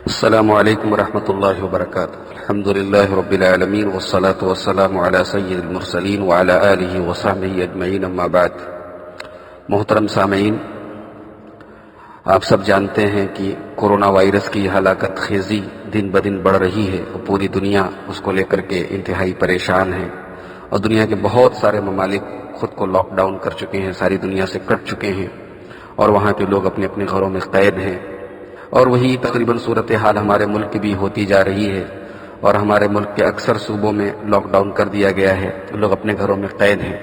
السلام علیکم ورحمۃ اللہ وبرکاتہ۔ الحمد للہ رب العالمین والصلاة والسلام علی سید المرسلین وعلی آلہ وصحبہ اجمعین، اما بعد۔ محترم سامعین، آپ سب جانتے ہیں کہ کورونا وائرس کی ہلاکت خیزی دن بدن بڑھ رہی ہے اور پوری دنیا اس کو لے کر کے انتہائی پریشان ہے، اور دنیا کے بہت سارے ممالک خود کو لاک ڈاؤن کر چکے ہیں، ساری دنیا سے کٹ چکے ہیں، اور وہاں کے لوگ اپنے اپنے گھروں میں قید ہیں۔ اور وہی تقریباً صورتحال ہمارے ملک کی بھی ہوتی جا رہی ہے، اور ہمارے ملک کے اکثر صوبوں میں لاک ڈاؤن کر دیا گیا ہے، لوگ اپنے گھروں میں قید ہیں۔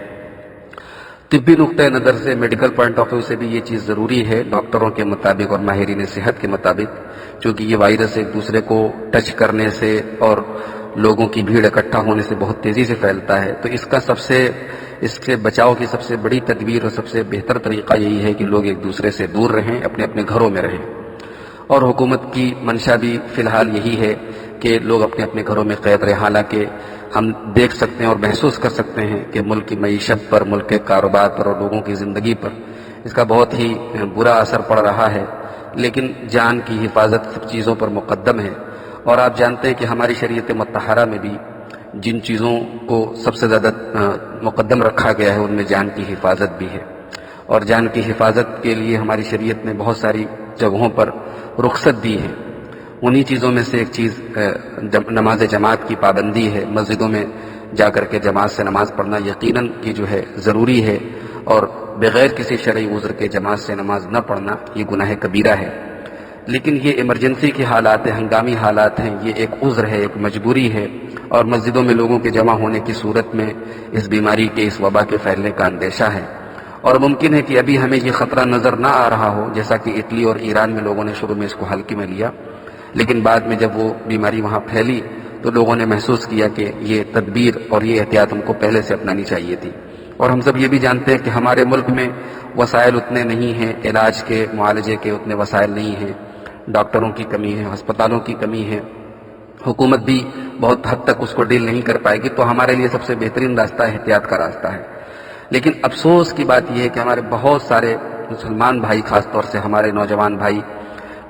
طبی نقطۂ نظر سے، میڈیکل پوائنٹ آف ویو سے بھی یہ چیز ضروری ہے، ڈاکٹروں کے مطابق اور ماہرین صحت کے مطابق، چونکہ یہ وائرس ایک دوسرے کو ٹچ کرنے سے اور لوگوں کی بھیڑ اکٹھا ہونے سے بہت تیزی سے پھیلتا ہے، تو اس سے بچاؤ کی سب سے بڑی تدبیر اور سب سے بہتر طریقہ یہی ہے کہ لوگ ایک دوسرے سے دور رہیں، اپنے اپنے گھروں میں رہیں۔ اور حکومت کی منشا بھی فی الحال یہی ہے کہ لوگ اپنے اپنے گھروں میں قید رہیں، حالانکہ ہم دیکھ سکتے ہیں اور محسوس کر سکتے ہیں کہ ملک کی معیشت پر، ملک کے کاروبار پر اور لوگوں کی زندگی پر اس کا بہت ہی برا اثر پڑ رہا ہے، لیکن جان کی حفاظت سب چیزوں پر مقدم ہے۔ اور آپ جانتے ہیں کہ ہماری شریعت مطہرہ میں بھی جن چیزوں کو سب سے زیادہ مقدم رکھا گیا ہے ان میں جان کی حفاظت بھی ہے، اور جان کی حفاظت کے لیے ہماری شریعت نے بہت ساری جگہوں پر رخصت دی ہے۔ انہی چیزوں میں سے ایک چیز نماز جماعت کی پابندی ہے۔ مسجدوں میں جا کر کے جماعت سے نماز پڑھنا یقیناً کی جو ہے ضروری ہے، اور بغیر کسی شرعی عذر کے جماعت سے نماز نہ پڑھنا یہ گناہ کبیرہ ہے۔ لیکن یہ ایمرجنسی کے حالات ہیں، ہنگامی حالات ہیں، یہ ایک عذر ہے، ایک مجبوری ہے، اور مسجدوں میں لوگوں کے جمع ہونے کی صورت میں اس بیماری کے، اس وبا کے پھیلنے کا اندیشہ ہے۔ اور ممکن ہے کہ ابھی ہمیں یہ خطرہ نظر نہ آ رہا ہو، جیسا کہ اٹلی اور ایران میں لوگوں نے شروع میں اس کو ہلکے میں لیا، لیکن بعد میں جب وہ بیماری وہاں پھیلی تو لوگوں نے محسوس کیا کہ یہ تدبیر اور یہ احتیاط ہم کو پہلے سے اپنانی چاہیے تھی۔ اور ہم سب یہ بھی جانتے ہیں کہ ہمارے ملک میں وسائل اتنے نہیں ہیں، علاج کے، معالجے کے اتنے وسائل نہیں ہیں، ڈاکٹروں کی کمی ہے، ہسپتالوں کی کمی ہے، حکومت بھی بہت حد تک اس کو ڈیل نہیں کر پائے گی، تو ہمارے لیے سب سے بہترین راستہ احتیاط کا راستہ ہے۔ لیکن افسوس کی بات یہ ہے کہ ہمارے بہت سارے مسلمان بھائی، خاص طور سے ہمارے نوجوان بھائی،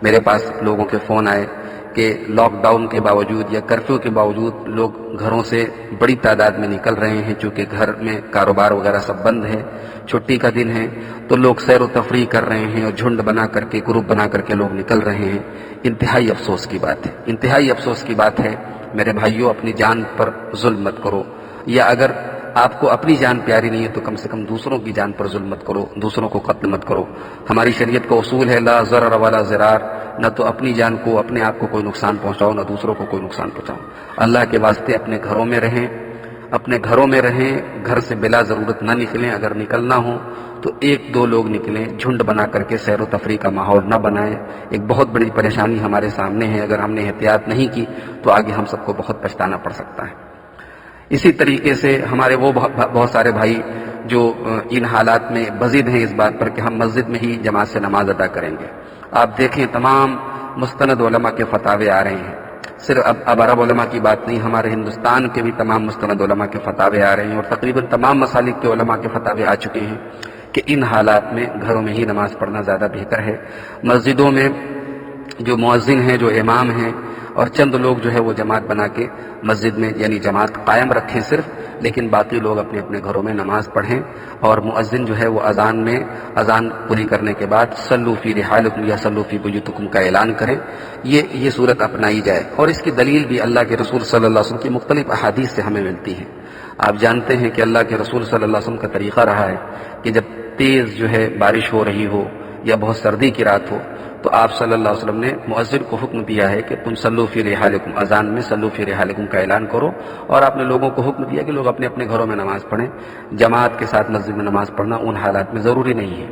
میرے پاس لوگوں کے فون آئے کہ لاک ڈاؤن کے باوجود یا کرفیو کے باوجود لوگ گھروں سے بڑی تعداد میں نکل رہے ہیں، چونکہ گھر میں کاروبار وغیرہ سب بند ہے، چھٹی کا دن ہے، تو لوگ سیر و تفریح کر رہے ہیں اور جھنڈ بنا کر کے، گروپ بنا کر کے لوگ نکل رہے ہیں۔ انتہائی افسوس کی بات ہے، انتہائی افسوس کی بات ہے۔ میرے بھائیوں، اپنی جان پر ظلم مت کرو، یا اگر آپ کو اپنی جان پیاری نہیں ہے تو کم سے کم دوسروں کی جان پر ظلم مت کرو، دوسروں کو قتل مت کرو۔ ہماری شریعت کا اصول ہے لا ضرر ولا ضرار، نہ تو اپنی جان کو، اپنے آپ کو کوئی نقصان پہنچاؤ، نہ دوسروں کو کوئی نقصان پہنچاؤ۔ اللہ کے واسطے اپنے گھروں میں رہیں، اپنے گھروں میں رہیں، گھر سے بلا ضرورت نہ نکلیں، اگر نکلنا ہو تو ایک دو لوگ نکلیں، جھنڈ بنا کر کے سیر و تفریح کا ماحول نہ بنائیں۔ ایک بہت بڑی پریشانی ہمارے سامنے ہے، اگر ہم نے احتیاط نہیں کی تو آگے ہم سب کو بہت پچھتانا پڑ سکتا ہے۔ اسی طریقے سے ہمارے وہ بہت سارے بھائی جو ان حالات میں بضد ہیں اس بات پر کہ ہم مسجد میں ہی جماعت سے نماز ادا کریں گے، آپ دیکھیں تمام مستند علماء کے فتاوے آ رہے ہیں، صرف اب عرب علماء کی بات نہیں، ہمارے ہندوستان کے بھی تمام مستند علماء کے فتاوے آ رہے ہیں، اور تقریباً تمام مسالک کے علماء کے فتاوے آ چکے ہیں کہ ان حالات میں گھروں میں ہی نماز پڑھنا زیادہ بہتر ہے۔ مسجدوں میں جو مؤذن ہیں، جو امام ہیں، اور چند لوگ جو ہے وہ جماعت بنا کے مسجد میں یعنی جماعت قائم رکھیں صرف، لیکن باقی لوگ اپنے اپنے گھروں میں نماز پڑھیں، اور مؤذن جو ہے وہ اذان پوری کرنے کے بعد صلو فی رحالکم یا صلو فی بیوتکم کا اعلان کریں۔ یہ صورت اپنائی جائے، اور اس کی دلیل بھی اللہ کے رسول صلی اللہ علیہ وسلم کی مختلف احادیث سے ہمیں ملتی ہے۔ آپ جانتے ہیں کہ اللہ کے رسول صلی اللہ علیہ وسلم کا طریقہ رہا ہے کہ جب تیز جو ہے بارش ہو رہی ہو یا بہت سردی کی رات ہو تو آپ صلی اللہ علیہ وسلم نے مؤذن کو حکم دیا ہے کہ تم صلو فی رحالکم، اذان میں صلو فی رحالکم کا اعلان کرو، اور آپ نے لوگوں کو حکم دیا کہ لوگ اپنے اپنے گھروں میں نماز پڑھیں۔ جماعت کے ساتھ مسجد میں نماز پڑھنا ان حالات میں ضروری نہیں ہے۔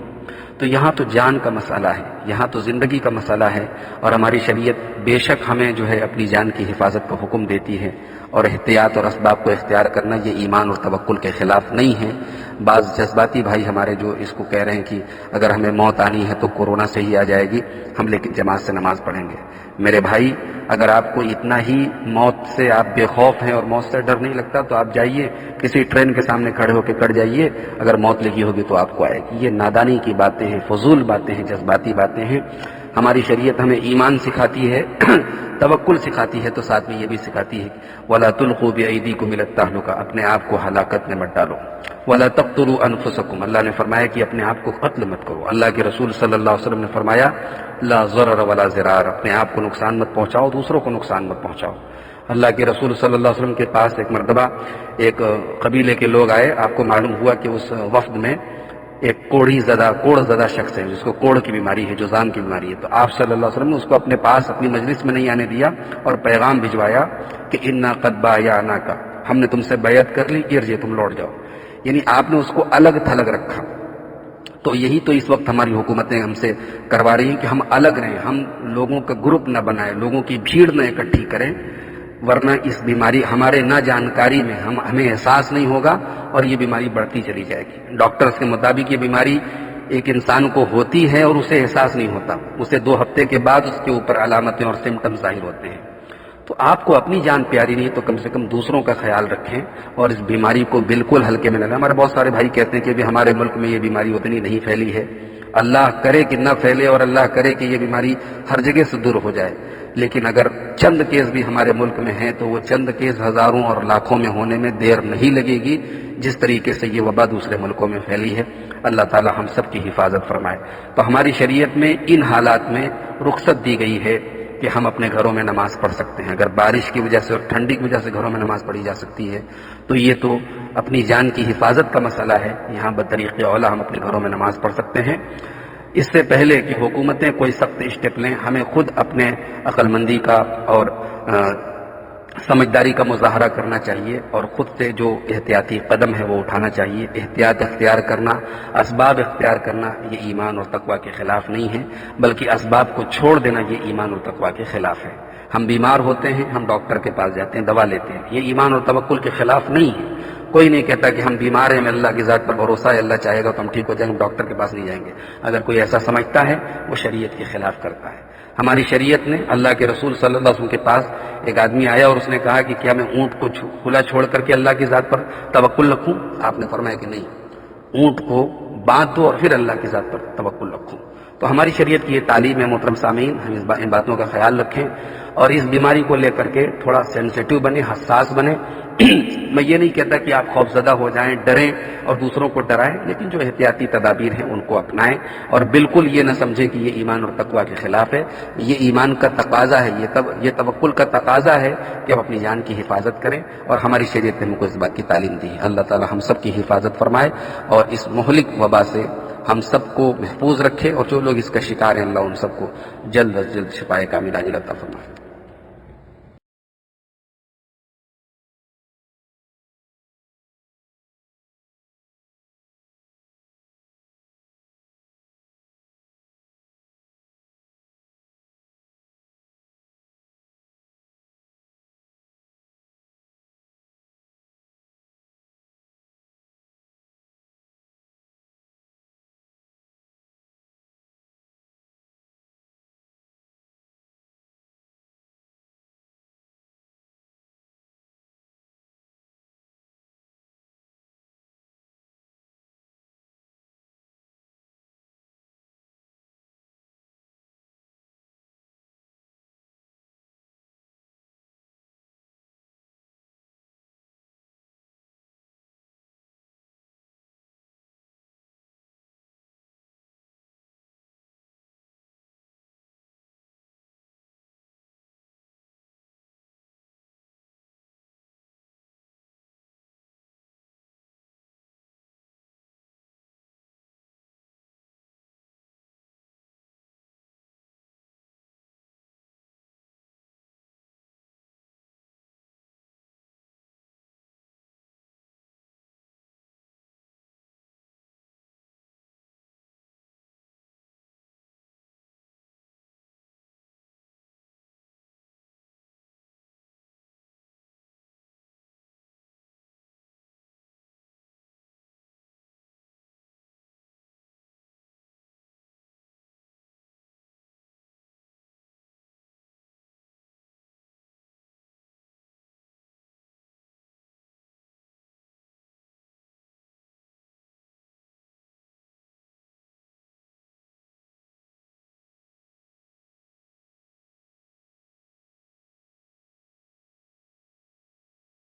تو یہاں تو جان کا مسئلہ ہے، یہاں تو زندگی کا مسئلہ ہے، اور ہماری شریعت بے شک ہمیں جو ہے اپنی جان کی حفاظت کا حکم دیتی ہے، اور احتیاط اور اسباب کو اختیار کرنا یہ ایمان اور توکل کے خلاف نہیں ہے۔ بعض جذباتی بھائی ہمارے جو اس کو کہہ رہے ہیں کہ اگر ہمیں موت آنی ہے تو کورونا سے ہی آ جائے گی، ہم لیکن جماعت سے نماز پڑھیں گے۔ میرے بھائی، اگر آپ کو اتنا ہی موت سے آپ بے خوف ہیں اور موت سے ڈر نہیں لگتا تو آپ جائیے کسی ٹرین کے سامنے کھڑے ہو کے کٹ جائیے، اگر موت لگی ہوگی تو آپ کو آئے گی۔ یہ نادانی کی باتیں ہیں، فضول باتیں ہیں، جذباتی باتیں ہیں۔ ہماری شریعت ہمیں ایمان سکھاتی ہے، توکل سکھاتی ہے، تو ساتھ میں یہ بھی سکھاتی ہے وَلَا تُلْقُوا بِأَيْدِيكُمْ إِلَى التَّهْلُكَةِ، اپنے آپ کو ہلاکت میں مت ڈالو۔ وَلَا تَقْتُلُوا أَنفُسَكُمْ، اللہ نے فرمایا کہ اپنے آپ کو قتل مت کرو۔ اللہ کے رسول صلی اللہ علیہ وسلم نے فرمایا لا ضرر ولا ضرار، اپنے آپ کو نقصان مت پہنچاؤ، دوسروں کو نقصان مت پہنچاؤ۔ اللہ کے رسول صلی اللہ علیہ وسلم کے پاس ایک مرتبہ ایک قبیلے کے لوگ آئے، آپ کو معلوم ہوا کہ اس وفد میں ایک کوڑ زدہ شخص ہے جس کو کوڑ کی بیماری ہے، جذام کی بیماری ہے، تو آپ صلی اللہ علیہ وسلم نے اس کو اپنے پاس اپنی مجلس میں نہیں آنے دیا اور پیغام بھجوایا کہ انا قد بایعناک، ہم نے تم سے بیعت کر لی، ارجع، تم لوٹ جاؤ، یعنی آپ نے اس کو الگ تھلگ رکھا۔ تو یہی تو اس وقت ہماری حکومتیں ہم سے کروا رہی ہیں کہ ہم الگ رہیں، ہم لوگوں کا گروپ نہ بنائیں، لوگوں کی بھیڑ نہ اکٹھی کریں، ورنہ اس بیماری ہمارے نہ جانکاری میں ہمیں احساس نہیں ہوگا اور یہ بیماری بڑھتی چلی جائے گی۔ ڈاکٹرز کے مطابق یہ بیماری ایک انسان کو ہوتی ہے اور اسے احساس نہیں ہوتا، اسے 2 ہفتے کے بعد اس کے اوپر علامتیں اور سمٹم ظاہر ہوتے ہیں۔ تو آپ کو اپنی جان پیاری نہیں تو کم سے کم دوسروں کا خیال رکھیں اور اس بیماری کو بالکل ہلکے میں نہ لیں۔ ہمارے بہت سارے بھائی کہتے ہیں کہ ہمارے ملک میں یہ بیماری اتنی نہیں پھیلی ہے، اللہ کرے کہ نہ پھیلے اور اللہ کرے کہ یہ بیماری ہر جگہ سے دور ہو جائے، لیکن اگر چند کیس بھی ہمارے ملک میں ہیں تو وہ چند کیس ہزاروں اور لاکھوں میں ہونے میں دیر نہیں لگے گی جس طریقے سے یہ وبا دوسرے ملکوں میں پھیلی ہے۔ اللہ تعالی ہم سب کی حفاظت فرمائے۔ تو ہماری شریعت میں ان حالات میں رخصت دی گئی ہے کہ ہم اپنے گھروں میں نماز پڑھ سکتے ہیں۔ اگر بارش کی وجہ سے اور ٹھنڈی کی وجہ سے گھروں میں نماز پڑھی جا سکتی ہے تو یہ تو اپنی جان کی حفاظت کا مسئلہ ہے، یہاں بطریق اولیٰ ہم اپنے گھروں میں نماز پڑھ سکتے ہیں۔ اس سے پہلے کہ حکومتیں کوئی سخت اسٹیپ لیں، ہمیں خود اپنے عقل مندی کا اور سمجھداری کا مظاہرہ کرنا چاہیے اور خود سے جو احتیاطی قدم ہے وہ اٹھانا چاہیے۔ احتیاط اختیار کرنا، اسباب اختیار کرنا یہ ایمان اور تقویٰ کے خلاف نہیں ہے، بلکہ اسباب کو چھوڑ دینا یہ ایمان اور تقویٰ کے خلاف ہے۔ ہم بیمار ہوتے ہیں، ہم ڈاکٹر کے پاس جاتے ہیں، دوا لیتے ہیں، یہ ایمان اور توکل کے خلاف نہیں ہے۔ کوئی نہیں کہتا کہ ہم بیمار ہیں، ہمیں اللہ کی ذات پر بھروسہ ہے، اللہ چاہے گا تو ہم ٹھیک ہو جائیں گے، ڈاکٹر کے پاس نہیں جائیں گے۔ اگر کوئی ایسا سمجھتا ہے وہ شریعت کے خلاف کرتا ہے۔ ہماری شریعت نے اللہ کے رسول صلی اللہ علیہ وسلم کے پاس ایک آدمی آیا اور اس نے کہا کہ کیا میں اونٹ کو کھلا چھوڑ کر کے اللہ کی ذات پر توکل رکھوں؟ آپ نے فرمایا کہ نہیں، اونٹ کو باندھ دو اور پھر اللہ کی ذات پر توکل رکھوں۔ تو ہماری شریعت کی یہ تعلیم ہے محترم سامعین، ہم ان باتوں کا خیال رکھیں اور اس بیماری کو لے کر کے تھوڑا سینسیٹیو بنیں، حساس بنیں۔ میں یہ نہیں کہتا کہ آپ خوفزدہ ہو جائیں، ڈریں اور دوسروں کو ڈرائیں، لیکن جو احتیاطی تدابیر ہیں ان کو اپنائیں اور بالکل یہ نہ سمجھیں کہ یہ ایمان اور تقویٰ کے خلاف ہے۔ یہ ایمان کا تقاضا ہے، یہ توکل کا تقاضا ہے کہ ہم اپنی جان کی حفاظت کریں، اور ہماری شریعت نے ہم کو اس بات کی تعلیم دی ہے۔ اللہ تعالی ہم سب کی حفاظت فرمائے اور اس مہلک وبا سے ہم سب کو محفوظ رکھے، اور جو لوگ اس کا شکار ہیں اللہ ان سب کو جلد از جلد شفائے کاملہ عاجلہ عطا فرمائے۔